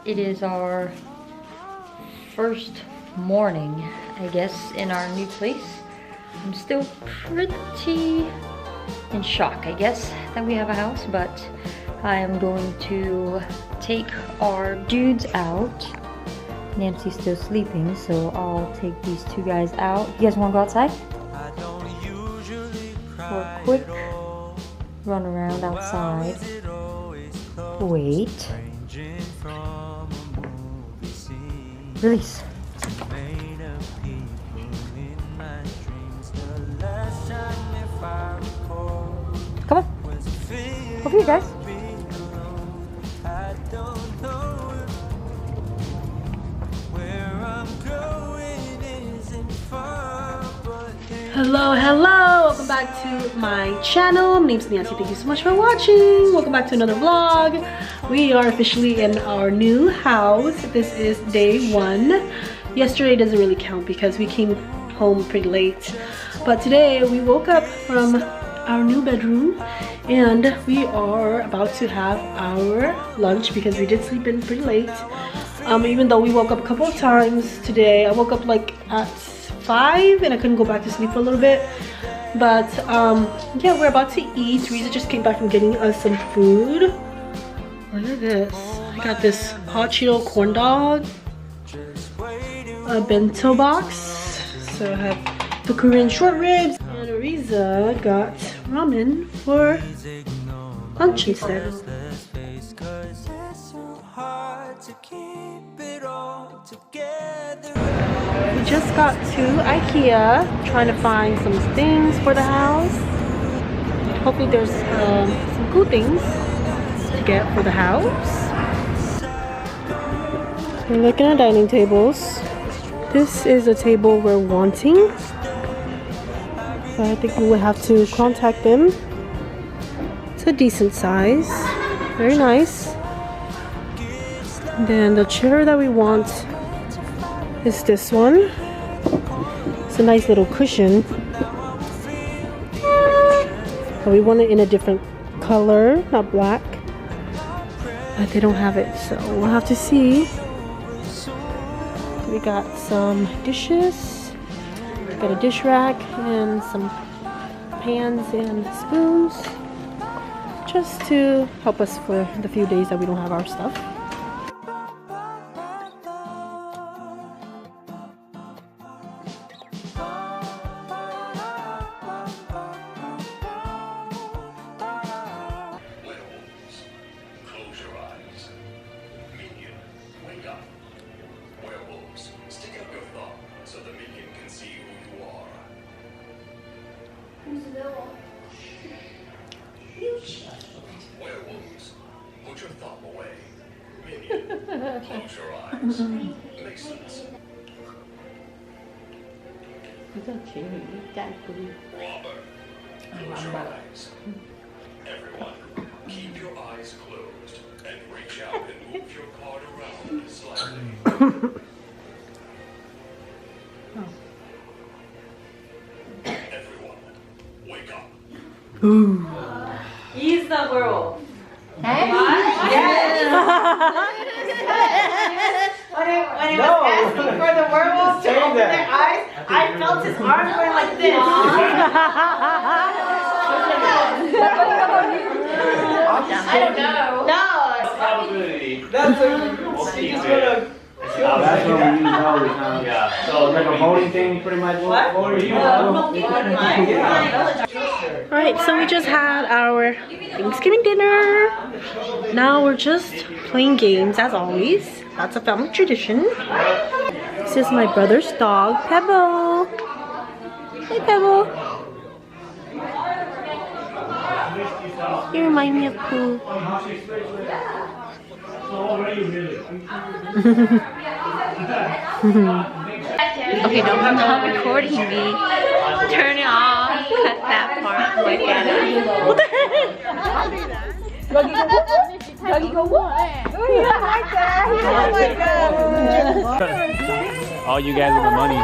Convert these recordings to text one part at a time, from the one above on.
It is our first morning, I guess, in our new place. I'm still pretty in shock, I guess, that we have a house, but I am going to take our dudes out. Nancy's still sleeping, so I'll take these two guys out. You guys want to go outside? For a quick run around outside. Wait. Release. Come on. Over here, guys. Hello, welcome back to my channel. My name's Nancy. Thank you so much for watching. Welcome back to another vlog. We are officially in our new house. This is day 1. Yesterday doesn't really count because we came home pretty late, but today we woke up from our new bedroom and we are about to have our lunch because we did sleep in pretty late. Even though we woke up a couple of times today. I woke up like at 5 and I couldn't go back to sleep for a little bit, but yeah, we're about to eat. Reza just came back from getting us some food. Look at this. I got this hot Cheeto corn dog, a bento box, so I have the Korean short ribs, and Reza got ramen for lunch instead. We just got to IKEA, trying to find some things for the house. Hopefully there's some cool things to get for the house. We're looking at dining tables. This is a table we're wanting, so I think we will have to contact them. It's a decent size, very nice. Then the chair that we want is this one. It's a nice little cushion, but we want it in a different color, not black, but they don't have it, so we'll have to see. We got some dishes, got a dish rack and some pans and spoons, just to help us for the few days that we don't have our stuff. Werewolves, put your thumb away. Minion, close your eyes. Makes sense. Robber, close your eyes. Everyone, keep your eyes closed and reach out and move your card around slightly. Everyone, wake up. Ooh. He's the werewolf. Hey? Yes. when he was asking for the werewolf to open their eyes, I felt his arms going like this. I don't know. No. Probability. That's a she's gonna kill. That's what we use all the time. Yeah. So it's like a voting thing, pretty much. What? Alright, so we just had our Thanksgiving dinner. Now we're just playing games as always. That's a family tradition. This is my brother's dog, Pebble. Hey, Pebble. You remind me of Pooh. Okay, don't stop recording me. Turn it off. Cut that part. Look at it. What the heck? Doggy go what? All you guys with the money.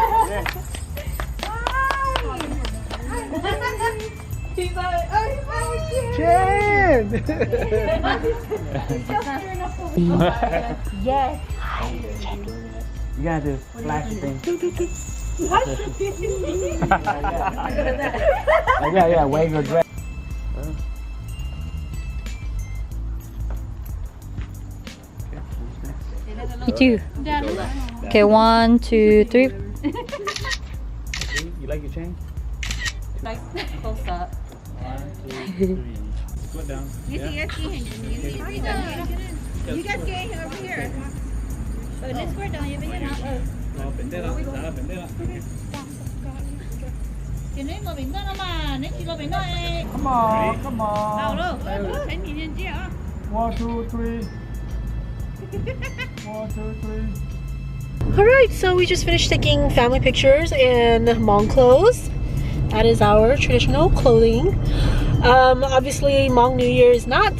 He's like, oh, he's so cute. Cheers! again. Yes. You got this flash thing. Yeah, wave your dress. Me too. Okay, 1, 2, 3. You like your chain? Like, close up. 1, 2, 3. Put down. Yeah. You guys get over here. So this square down, you bring it out. Come on, come on. 1, 2, 3. 1, 2, 3. Alright, so we just finished taking family pictures in Hmong clothes. That is our traditional clothing. Obviously, Hmong New Year is not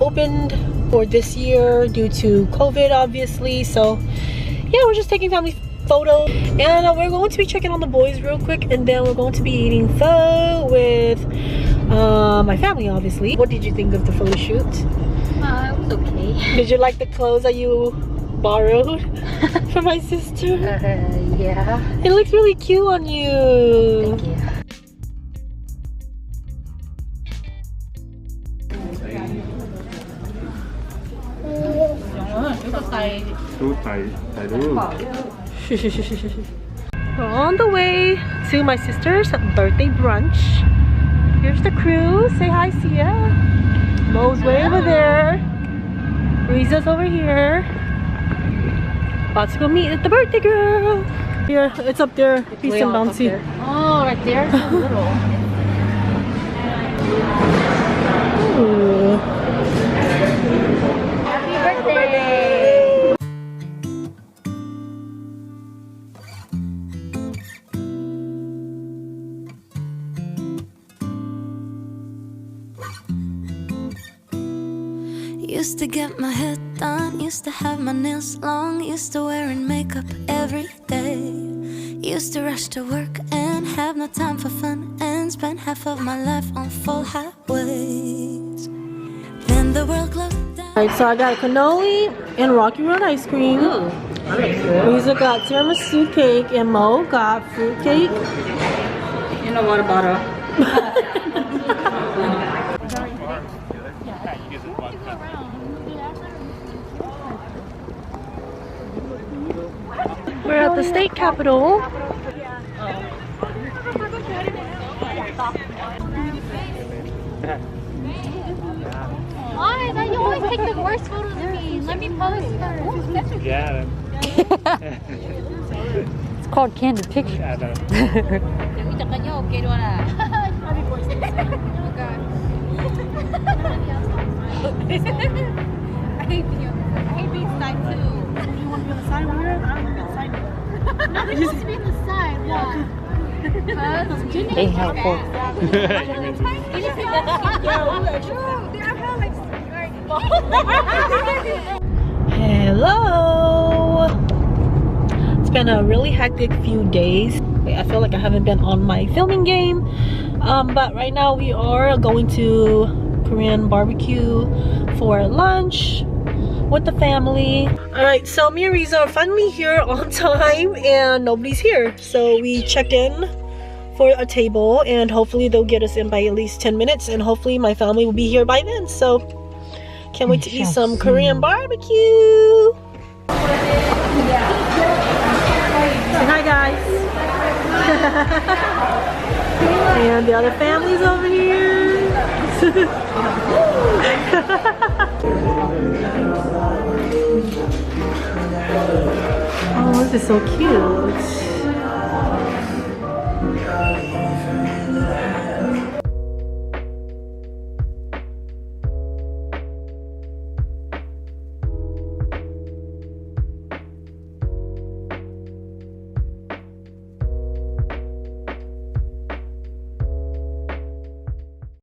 opened for this year due to COVID, obviously. So, yeah, we're just taking family photos. And we're going to be checking on the boys real quick. And then we're going to be eating pho with my family, obviously. What did you think of the photo shoot? It was okay. Did you like the clothes that you borrowed from my sister? Yeah. It looks really cute on you. Thank you. We're on the way to my sister's birthday brunch. Here's the crew. Say hi, Sia. Mo's way over there. Riza's over here. About to go meet the birthday girl. Here, it's up there. Peace and bouncy. Oh, right there. So little. Ooh. Happy birthday! Used to get my hair done, used to have my nails long, used to wearing makeup every day. Used to rush to work and have no time for fun, and spend half of my life on full highways. Then the world closed down. Alright, so I got a cannoli and Rocky Road ice cream. Riza got tiramisu cake and Mo got fruit cake. You know what about her? We're at the state capitol. Why? You always take the worst photos of me. Let me post first. Yeah. It's called candid picture. I know. I hate being side too. You want to be on the side over here? I don't want to be on the side. No, they're supposed to be on the side. Why? Being helpful. Hello! It's been a really hectic few days. I feel like I haven't been on my filming game. But right now we are going to Korean barbecue for lunch with the family. Alright, so me and Riza are finally here on time and nobody's here. So we checked in for a table and hopefully they'll get us in by at least 10 minutes and hopefully my family will be here by then. So can't wait to eat some Korean barbecue. Say hi guys. And the other family's over here. Oh, this is so cute.